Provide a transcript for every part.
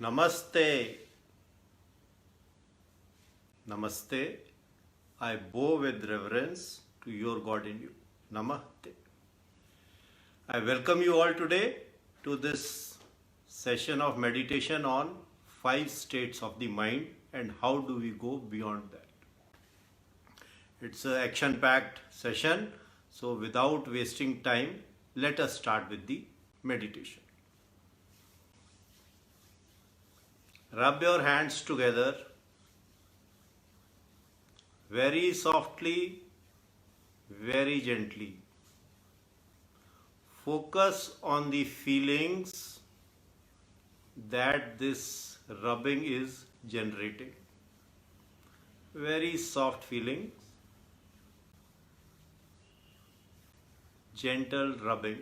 Namaste. Namaste. I bow with reverence to your God in you. Namaste. I welcome you all today to this session of meditation on 5 states of the mind and how do we go beyond that. It's an action-packed session, so without wasting time, let us start with the meditation. Rub your hands together very softly, very gently. Focus on the feelings that this rubbing is generating. Very soft feelings, gentle rubbing.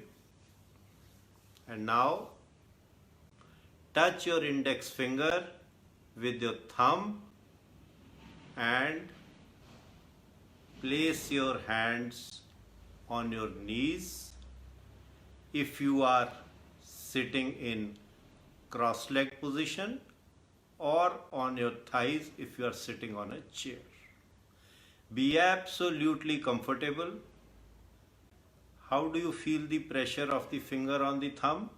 And now touch your index finger with your thumb and place your hands on your knees if you are sitting in cross-leg position or on your thighs if you are sitting on a chair. Be absolutely comfortable. How do you feel the pressure of the finger on the thumb?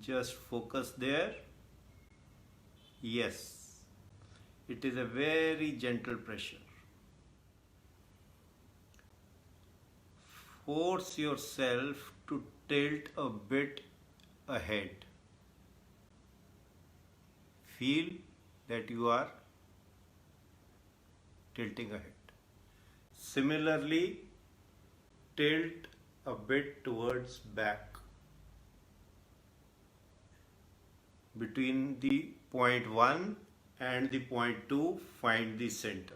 Just focus there. Yes, it is a very gentle pressure. Force yourself to tilt a bit ahead. Feel that you are tilting ahead. Similarly, tilt a bit towards back. Between the point 1 and the point 2, find the center.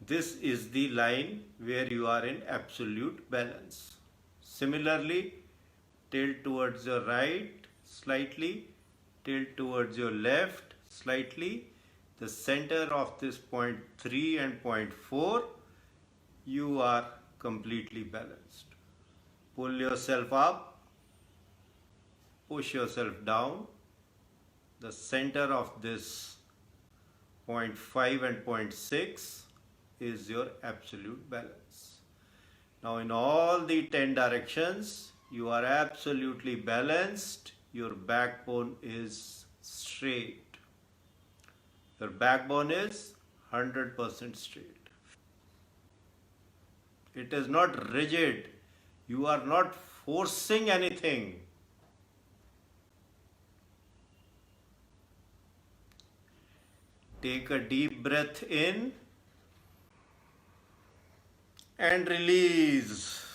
This is the line where you are in absolute balance. Similarly, tilt towards your right slightly, tilt towards your left slightly. The center of this point 3 and point 4, you are completely balanced. Pull yourself up, push yourself down. The center of this point 5 and point 6 is your absolute balance. Now in all the 10 directions, you are absolutely balanced. Your backbone is straight. Your backbone is 100% straight. It is not rigid. You are not forcing anything. Take a deep breath in and release.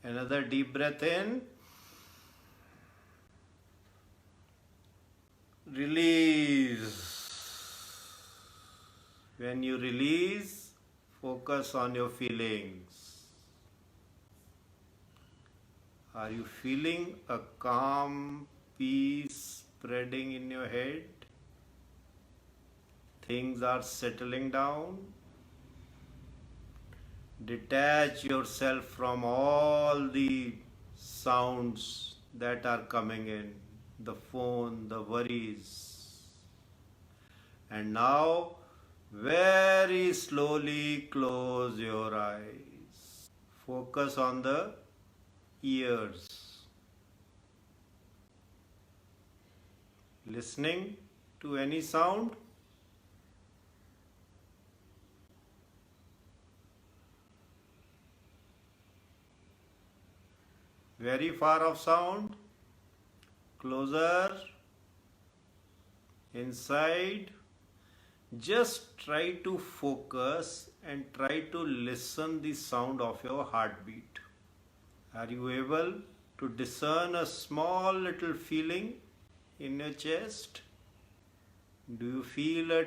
Another deep breath in. Release. When you release, focus on your feelings. Are you feeling a calm peace spreading in your head? Things are settling down. Detach yourself from all the sounds that are coming in, the phone, the worries. And now, very slowly close your eyes. Focus on the ears. Listening to any sound? Very far off sound? Closer? Inside? Just try to focus and try to listen the sound of your heartbeat. Are you able to discern a small little feeling in your chest? Do you feel a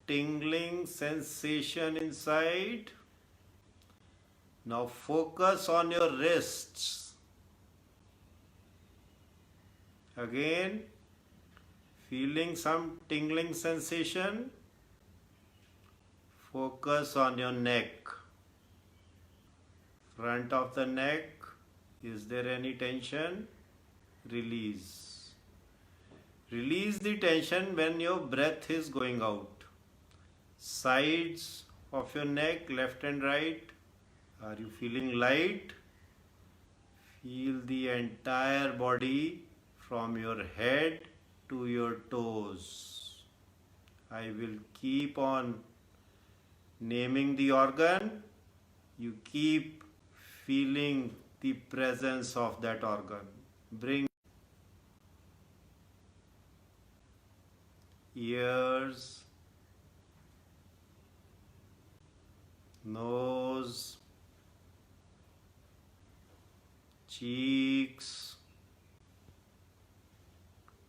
tingling sensation inside? Now focus on your wrists. Again, feeling some tingling sensation. Focus on your neck. front of the neck. Is there any tension? Release. Release the tension when your breath is going out. Sides of your neck, left and right. Are you feeling light? Feel the entire body from your head to your toes. I will keep on naming the organ. You keep feeling the presence of that organ. Bring ears, nose, cheeks,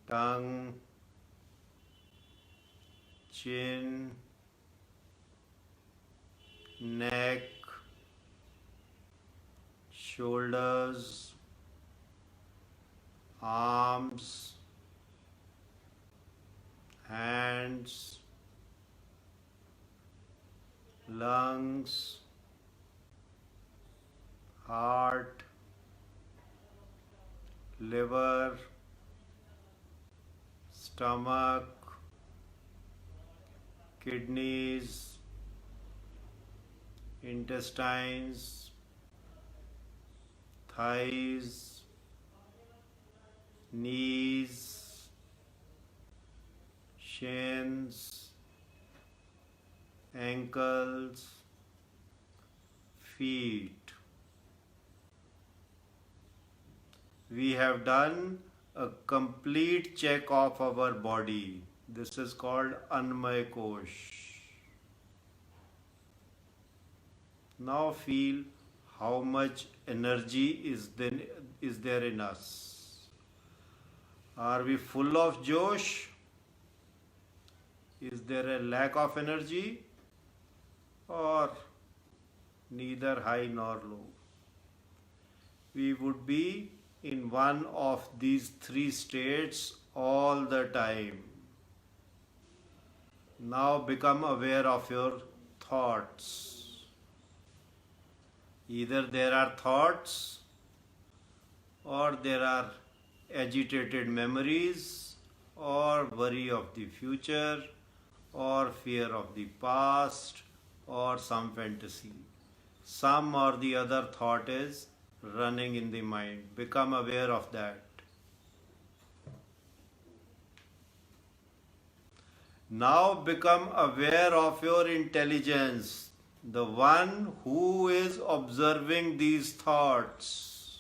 tongue, chin, neck, shoulders, arms, hands, lungs, heart, liver, stomach, kidneys, intestines, thighs, knees, shins, ankles, feet. We have done a complete check of our body. This is called Anmay Kosh. Now feel how much energy is there in us. Are we full of Josh? Is there a lack of energy? Or neither high nor low? We would be in one of these three states all the time. Now become aware of your thoughts. Either there are thoughts or there are agitated memories or worry of the future or fear of the past or some fantasy. Some or the other thought is running in the mind. Become aware of that. Now become aware of your intelligence, the one who is observing these thoughts.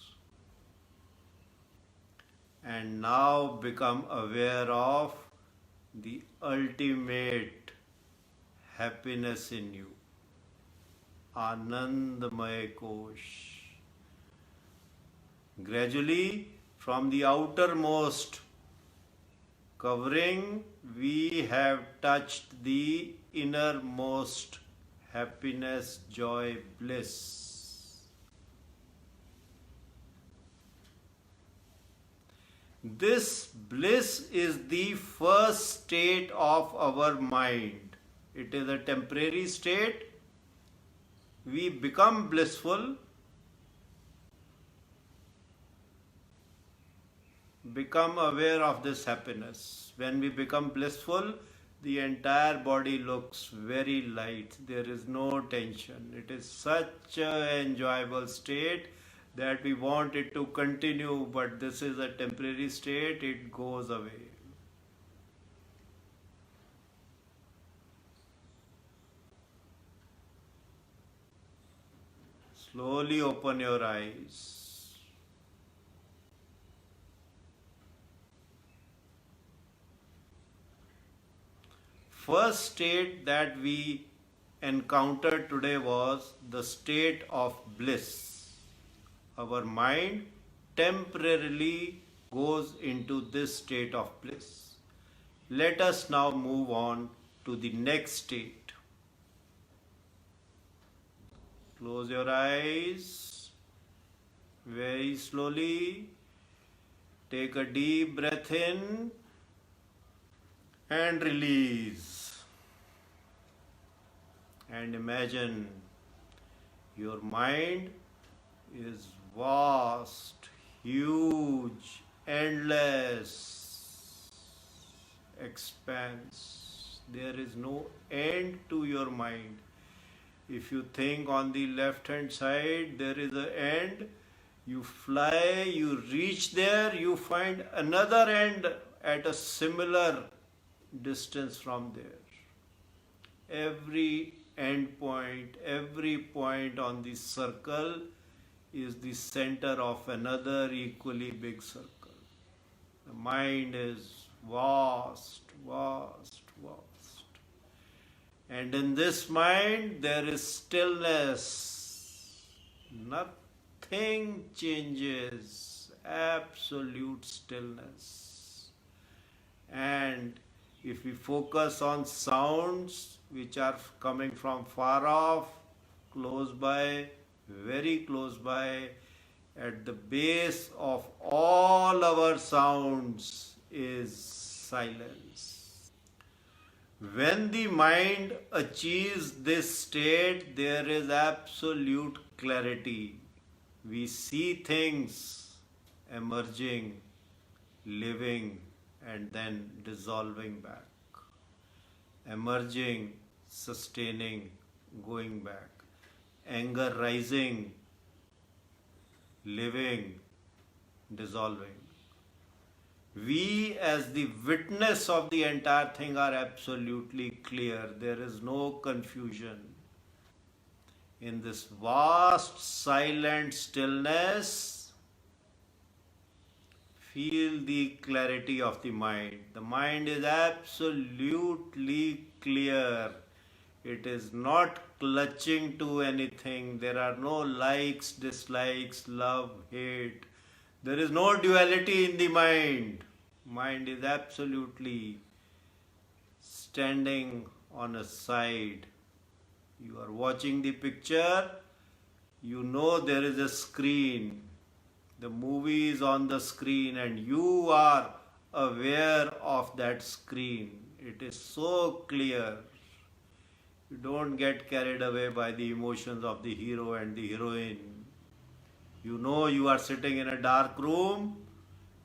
And now become aware of the ultimate happiness in you. Anandamaya Kosh. Gradually, from the outermost covering, we have touched the innermost happiness, joy, bliss. This bliss is the first state of our mind. It is a temporary state. We become blissful. Become aware of this happiness. When we become blissful, the entire body looks very light. There is no tension. It is such an enjoyable state that we want it to continue, but this is a temporary state. It goes away. Slowly open your eyes. First state that we encountered today was the state of bliss. Our mind temporarily goes into this state of bliss. Let us now move on to the next state. Close your eyes very slowly. Take a deep breath in and release. And imagine your mind is vast, huge, endless expanse. There is no end to your mind. If you think on the left hand side there is an end, you fly, you reach there, you find another end at a similar distance from there. Every end point, every point on the circle is the center of another equally big circle. The mind is vast, vast, vast. And in this mind there is stillness. Nothing changes. Absolute stillness. And if we focus on sounds which are coming from far off, close by, very close by, at the base of all our sounds is silence. When the mind achieves this state, there is absolute clarity. We see things emerging, living, and then dissolving back. Emerging, sustaining, going back. Anger rising, living, dissolving. We, as the witness of the entire thing, are absolutely clear. There is no confusion. In this vast, silent stillness, feel the clarity of the mind. The mind is absolutely clear. It is not clutching to anything. There are no likes, dislikes, love, hate. There is no duality in the mind. Mind is absolutely standing on a side. You are watching the picture. You know there is a screen. The movie is on the screen and you are aware of that screen. It is so clear. You don't get carried away by the emotions of the hero and the heroine. You know you are sitting in a dark room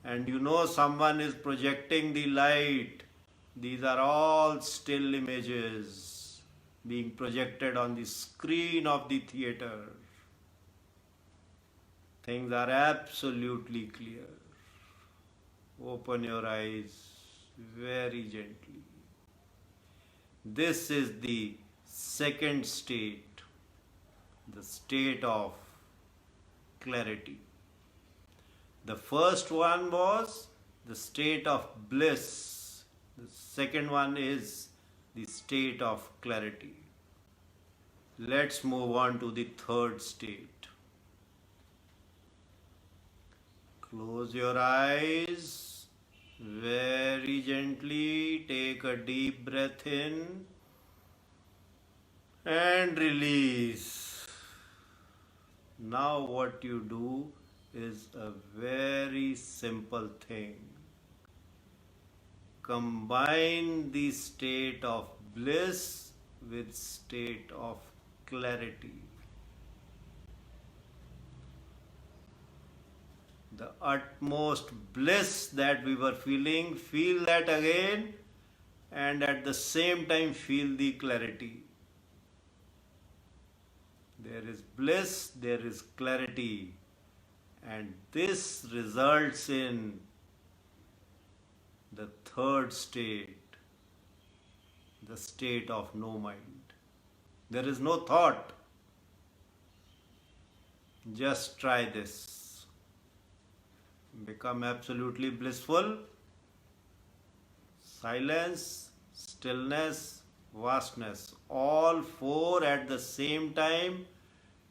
and you know someone is projecting the light. These are all still images being projected on the screen of the theater. Things are absolutely clear. Open your eyes very gently. This is the second state, the state of clarity. The first one was the state of bliss. The second one is the state of clarity. Let's move on to the third state. Close your eyes very gently. Take a deep breath in and release. Now what you do is a very simple thing. Combine the state of bliss with state of clarity. The utmost bliss that we were feeling, feel that again, and at the same time feel the clarity. There is bliss, there is clarity, and this results in the third state, the state of no mind. There is no thought. Just try this. Become absolutely blissful. Silence, stillness, vastness. All four at the same time.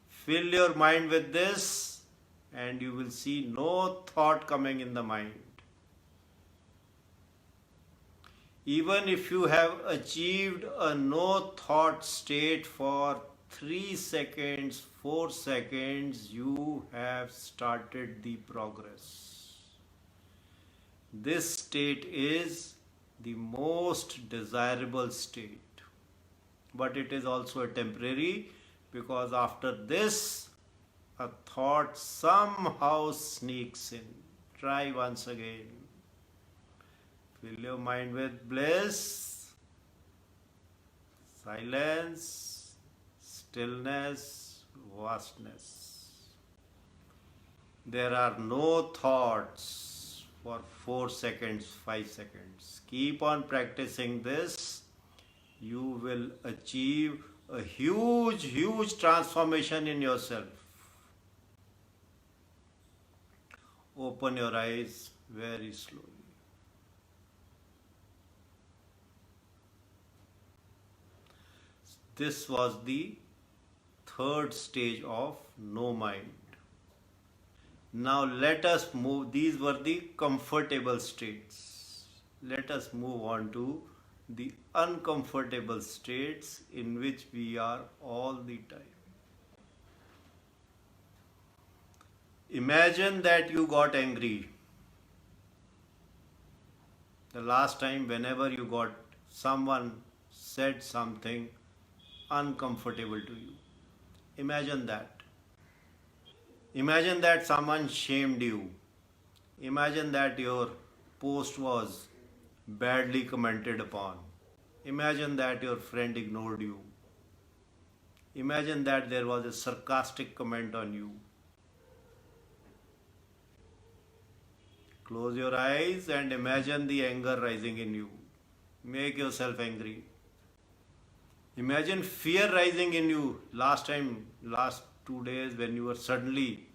Fill your mind with this and you will see no thought coming in the mind. Even if you have achieved a no thought state for 3 seconds, 4 seconds, you have started the progress. This state is the most desirable state, but it is also a temporary, because after this a thought somehow sneaks in. Try once again. Fill your mind with bliss, silence, stillness, vastness. There are no thoughts for 4 seconds, 5 seconds. Keep on practicing this. You will achieve a huge transformation in yourself. Open your eyes very slowly. This was the third stage of no mind. Now let us move, these were the comfortable states. Let us move on to the uncomfortable states in which we are all the time. Imagine that you got angry. The last time whenever you got someone said something uncomfortable to you. Imagine that. Imagine that someone shamed you. Imagine that your post was badly commented upon. Imagine that your friend ignored you. Imagine that there was a sarcastic comment on you. Close your eyes and imagine the anger rising in you. Make yourself angry. Imagine fear rising in you. Last 2 days when you were suddenly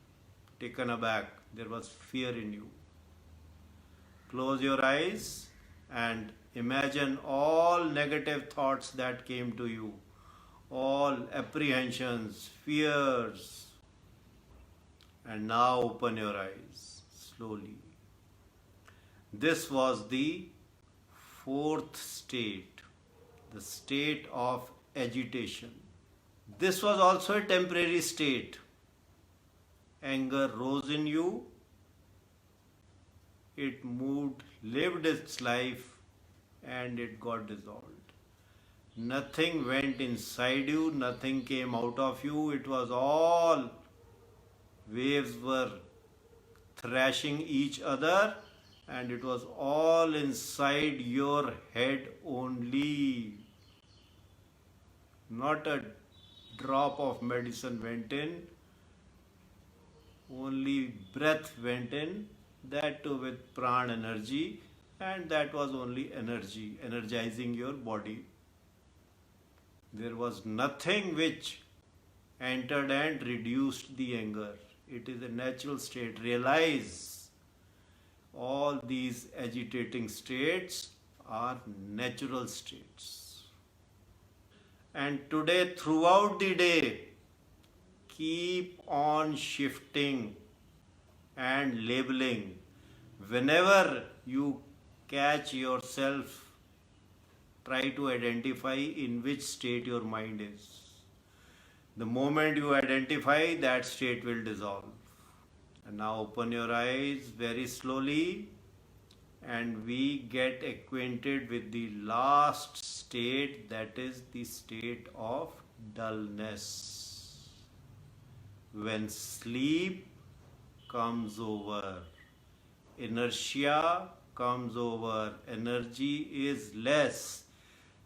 taken aback, there was fear in you. Close your eyes and imagine all negative thoughts that came to you, all apprehensions, fears. And now open your eyes slowly. This was the fourth state, the state of agitation. This was also a temporary state. Anger rose in you. It moved, lived its life, and it got dissolved. Nothing went inside you, nothing came out of you. It was all, waves were thrashing each other, and it was all inside your head only. Not a drop of medicine went in, only breath went in, that too with pran energy, and that was only energy, energizing your body. There was nothing which entered and reduced the anger. It is a natural state. Realize all these agitating states are natural states. And today, throughout the day, keep on shifting and labeling. Whenever you catch yourself, try to identify in which state your mind is. The moment you identify, that state will dissolve. And now open your eyes very slowly and we get acquainted with the last state, that is the state of dullness. When sleep comes over, inertia comes over, energy is less.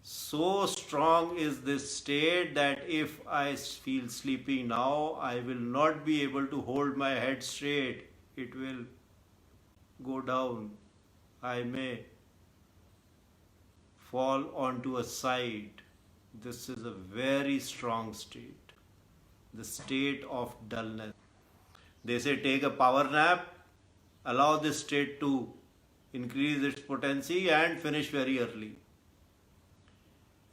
So strong is this state that if I feel sleepy now, I will not be able to hold my head straight. It will go down. I may fall onto a side. This is a very strong state, the state of dullness. They say take a power nap, allow this state to increase its potency and finish very early.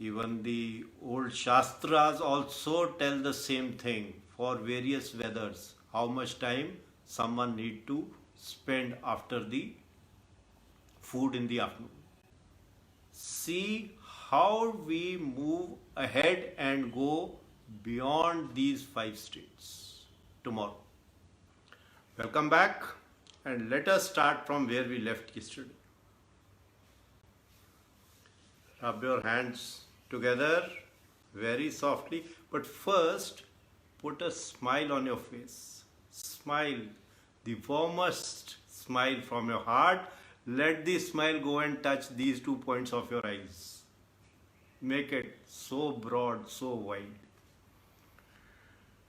Even the old Shastras also tell the same thing for various weathers, how much time someone need to spend after the food in the afternoon. See how we move ahead and go beyond these 5 states tomorrow. Welcome back and let us start from where we left yesterday. Rub your hands together very softly, but first put a smile on your face. smile, the warmest smile from your heart. Let the smile go and touch these 2 points of your eyes. Make it so broad, so wide.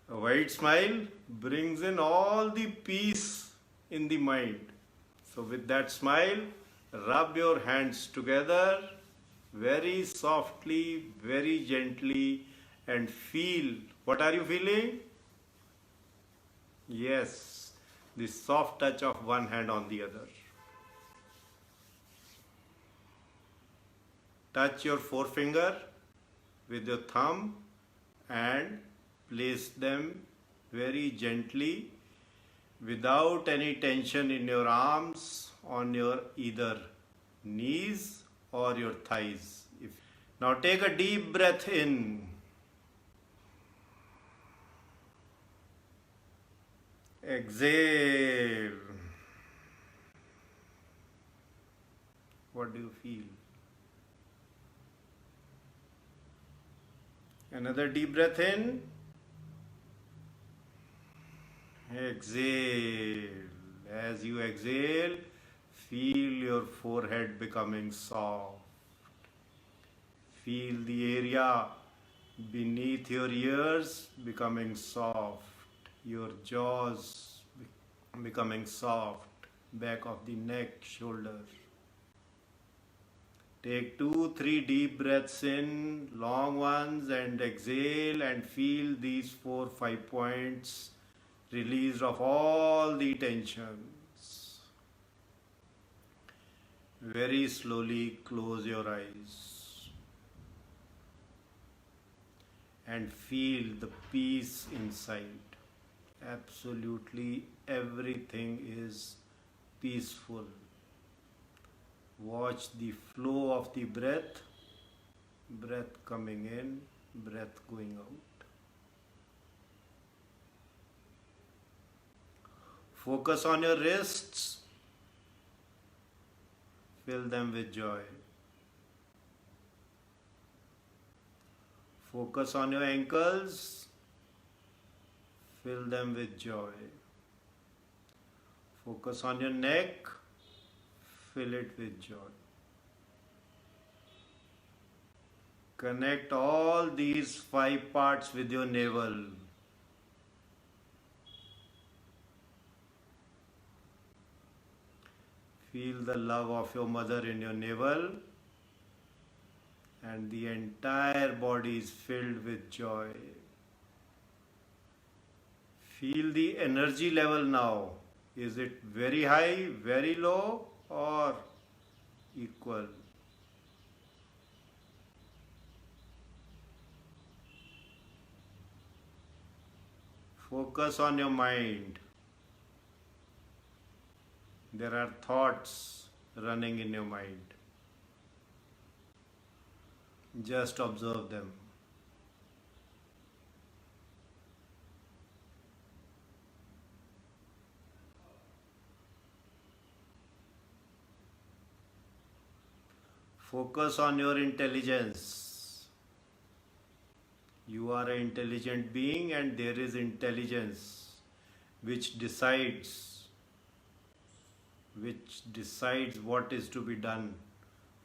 A wide smile brings in all the peace in the mind. So with that smile, rub your hands together very softly, very gently, and feel. What are you feeling? Yes, the soft touch of one hand on the other. Touch your forefinger with your thumb and place them very gently without any tension in your arms, on your either knees or your thighs. Now take a deep breath in. Exhale. What do you feel? Another deep breath in. Exhale. As you exhale, feel your forehead becoming soft. Feel the area beneath your ears becoming soft. Your jaws becoming soft. Back of the neck, shoulder. Take 2-3 deep breaths in, long ones, and exhale and feel these 4-5 points released of all the tensions. Very slowly close your eyes and feel the peace inside. Absolutely everything is peaceful. Watch the flow of the breath, breath coming in, breath going out. Focus on your wrists, fill them with joy. Focus on your ankles, fill them with joy. Focus on your neck, fill it with joy. Connect all these 5 parts with your navel. Feel the love of your mother in your navel, and the entire body is filled with joy. Feel the energy level now. Is it very high, very low, or equal? Focus on your mind. There are thoughts running in your mind. Just observe them. Focus on your intelligence. You are an intelligent being, and there is intelligence which decides what is to be done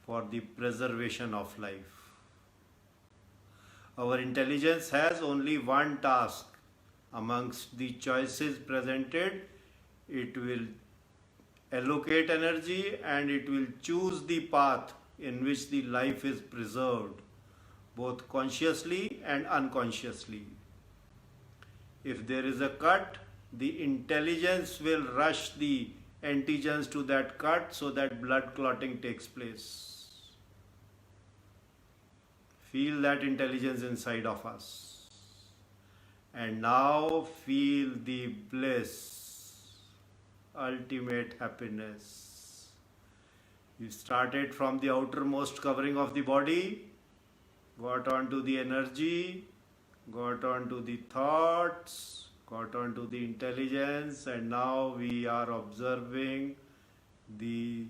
for the preservation of life. Our intelligence has only one task. Amongst the choices presented, it will allocate energy and it will choose the path in which the life is preserved, both consciously and unconsciously. If there is a cut, the intelligence will rush the antigens to that cut so that blood clotting takes place. Feel that intelligence inside of us. And now feel the bliss, ultimate happiness. You started from the outermost covering of the body, got onto the energy, got onto the thoughts, got onto the intelligence, and now we are observing the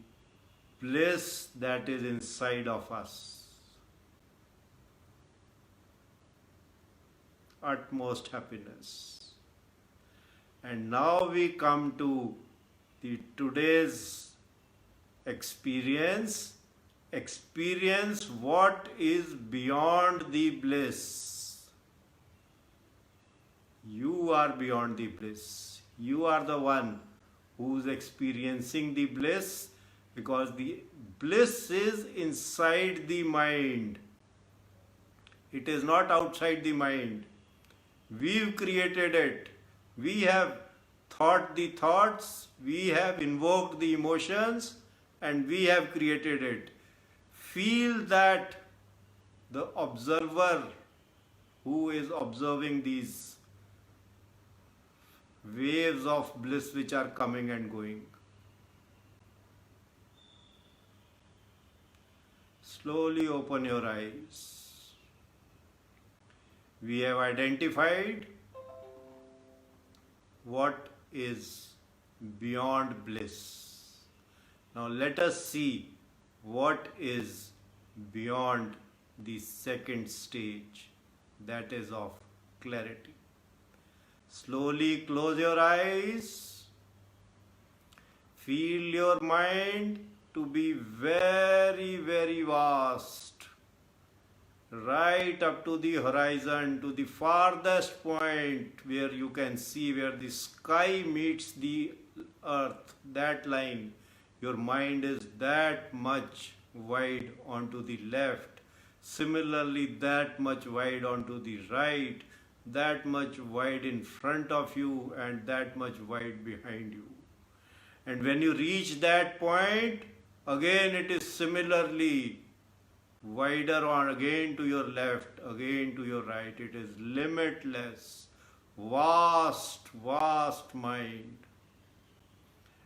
bliss that is inside of us. Utmost happiness. And now we come to the today's experience. Experience what is beyond the bliss. You are beyond the bliss. You are the one who's experiencing the bliss, because the bliss is inside the mind. It is not outside the mind. We've created it. We have thought the thoughts, we have invoked the emotions, and we have created it. Feel that the observer who is observing these waves of bliss which are coming and going. Slowly open your eyes. We have identified what is beyond bliss. Now let us see what is beyond the second stage, that is of clarity. Slowly close your eyes. Feel your mind to be very, very vast, right up to the horizon, to the farthest point where you can see where the sky meets the earth, that line. Your mind is that much wide onto the left, similarly that much wide onto the right, that much wide in front of you, and that much wide behind you. And when you reach that point, again it is similarly wider on, again to your left, again to your right. It is limitless, vast, vast mind.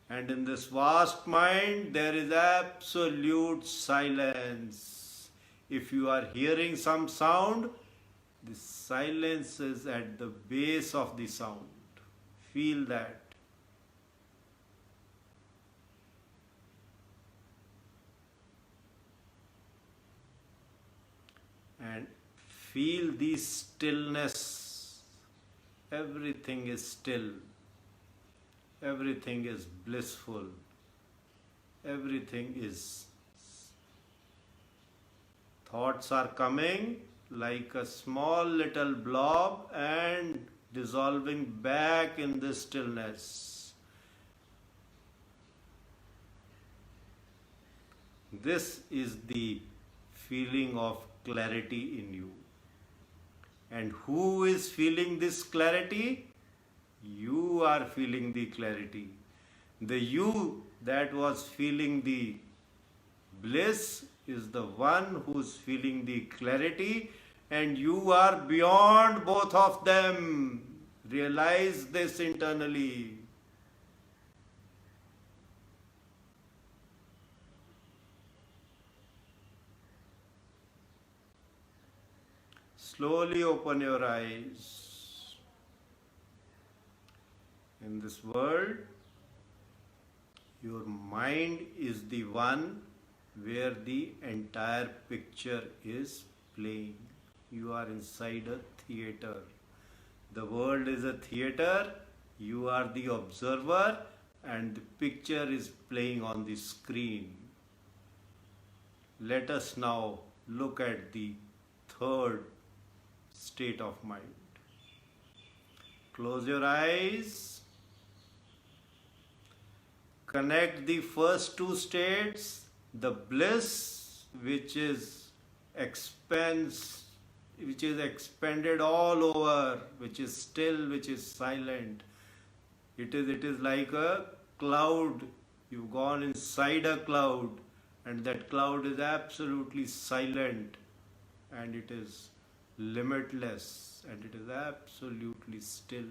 And in this vast mind, there is absolute silence. If you are hearing some sound, the silence is at the base of the sound. Feel that. And feel the stillness. Everything is still. Everything is blissful. Everything is. Thoughts are coming like a small little blob and dissolving back in the stillness. This is the feeling of clarity in you. And who is feeling this clarity? You are feeling the clarity. The you that was feeling the bliss is the one who's feeling the clarity, and you are beyond both of them. Realize this internally. Slowly open your eyes. In this world, your mind is the one where the entire picture is playing. You are inside a theater. The world is a theater. You are the observer, and the picture is playing on the screen. Let us now look at the third state of mind. Close your eyes. Connect the first two states, the bliss which is expanded all over, which is still, which is silent. It is like a cloud. You've gone inside a cloud, and that cloud is absolutely silent, and it is limitless, and it is absolutely still.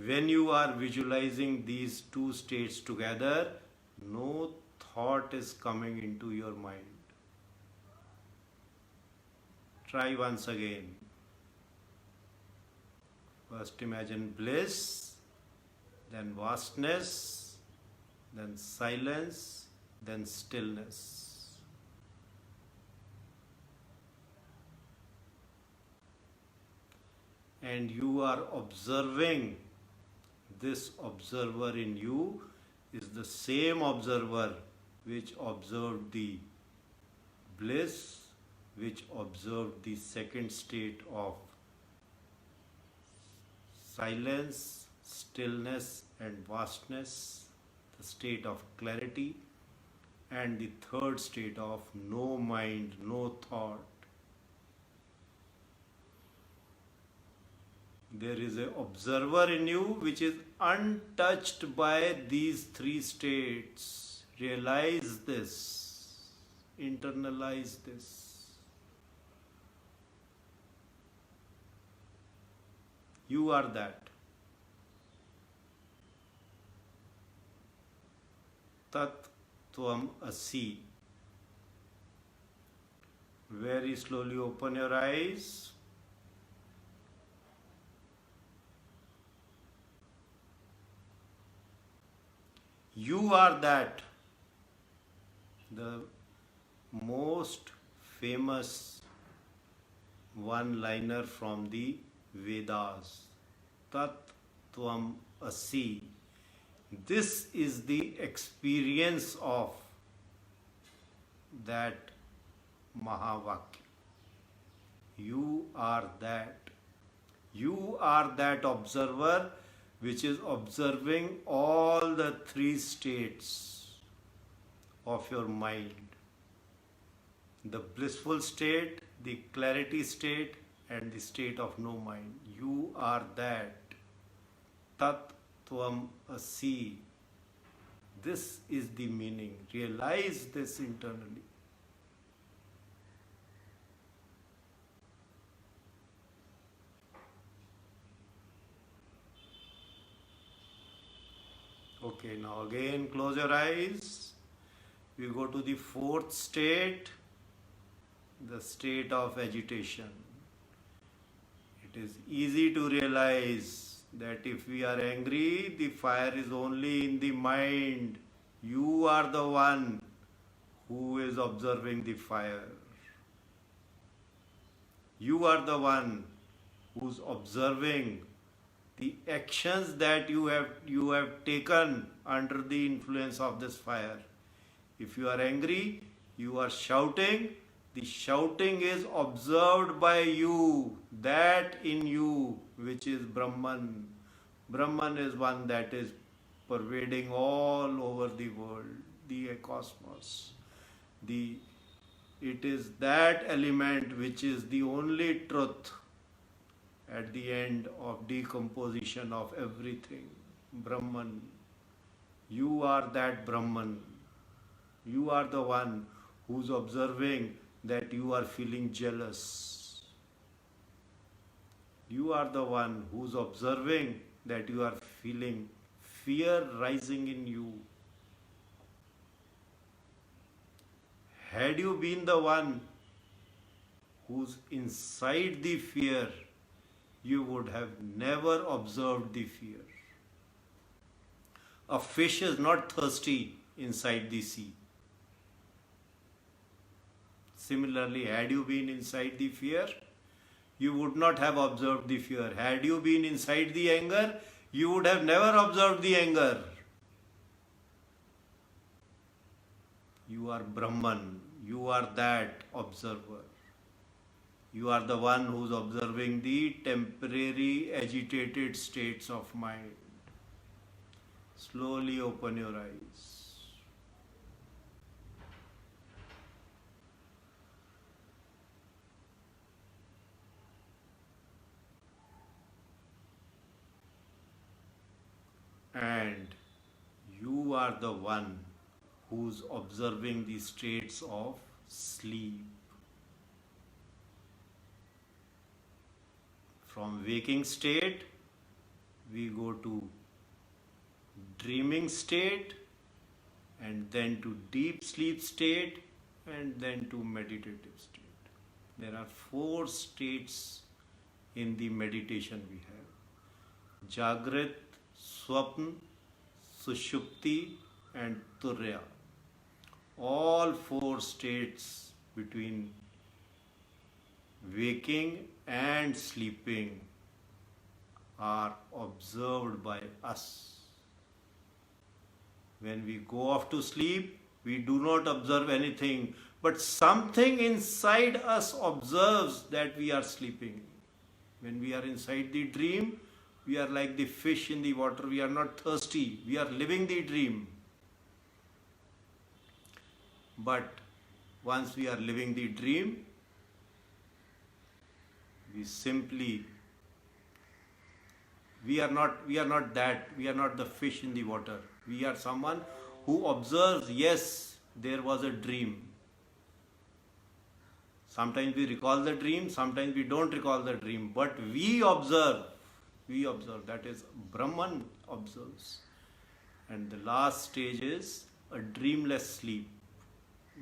When you are visualizing these two states together, no thought is coming into your mind. Try once again. First imagine bliss, then vastness, then silence, then stillness. And you are observing. This observer in you is the same observer which observed the bliss, which observed the second state of silence, stillness and vastness, the state of clarity, and the third state of no mind, no thought. There is an observer in you which is untouched by these three states. Realize this, internalize this. You are that. Tat Tvam Asi. Very slowly open your eyes. You are that. The most famous one-liner from the Vedas. Tat Tvam Asi. This is the experience of that Mahavakya. You are that. You are that observer which is observing all the three states of your mind. The blissful state, the clarity state, and the state of no mind. You are that. Tat Tvam Asi. This is the meaning. Realize this internally. Okay, now again close your eyes. We go to the fourth state, the state of agitation. It is easy to realize that if we are angry, the fire is only in the mind. You are the one who is observing the fire. You are the one who's observing the actions that you have taken under the influence of this fire. If you are angry, you are shouting. The shouting is observed by you, that in you, which is Brahman. Brahman is one that is pervading all over the world, the cosmos. It is that element which is the only truth at the end of decomposition of everything. Brahman. You are that Brahman. You are the one who's observing that you are feeling jealous. You are the one who's observing that you are feeling fear rising in you. Had you been the one who's inside the fear, you would have never observed the fear. A fish is not thirsty inside the sea. Similarly, had you been inside the fear, you would not have observed the fear. Had you been inside the anger, you would have never observed the anger. You are Brahman. You are that observer. You are the one who's observing the temporary agitated states of mind. Slowly open your eyes. And you are the one who's observing the states of sleep. From waking state, we go to dreaming state, and then to deep sleep state, and then to meditative state. There are 4 states in the meditation we have. Jagrat, Swapn, Sushupti and Turya. all four states between waking and sleeping are observed by us. When we go off to sleep, we do not observe anything, but something inside us observes that we are sleeping. When we are inside the dream, we are like the fish in the water. We are not thirsty. We are living the dream. But once we are living the dream, we are not the fish in the water. We are someone who observes, yes, there was a dream. Sometimes we recall the dream, sometimes we don't recall the dream, but we observe, that is Brahman observes. And the last stage is a dreamless sleep.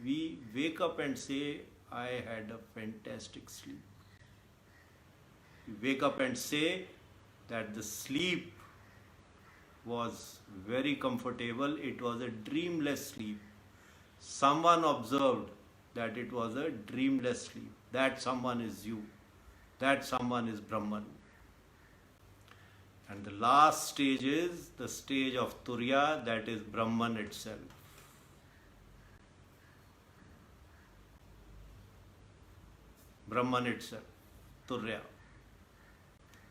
We wake up and say, I had a fantastic sleep. We wake up and say that the sleep was very comfortable, it was a dreamless sleep. Someone observed that it was a dreamless sleep. That someone is you. That someone is Brahman. And the last stage is the stage of Turiya, that is Brahman itself. Brahman itself, Turiya.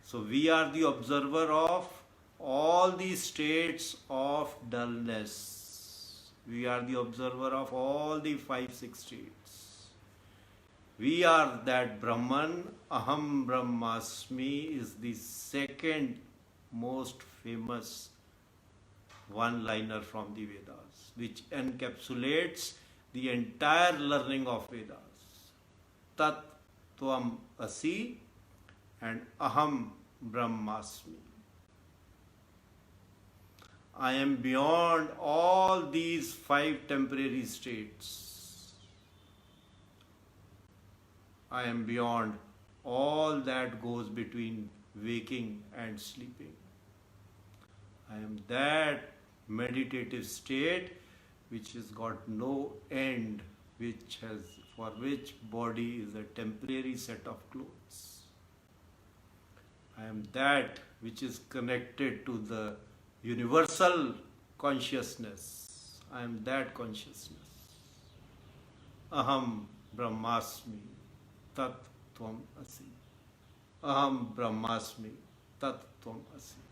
So we are the observer of all these states of dullness. We are the observer of all the 5-6 states. We are that Brahman. Aham Brahmasmi is the second most famous one-liner from the Vedas, which encapsulates the entire learning of Vedas. Tat Tvam Asi and Aham Brahmasmi. I am beyond all these 5 temporary states. I am beyond all that goes between waking and sleeping. I am that meditative state which has got no end, for which body is a temporary set of clothes. I am that which is connected to the universal consciousness. I am that consciousness. Aham Brahmasmi Tat Tvam Asi. Aham Brahmasmi Tat Tvam Asi.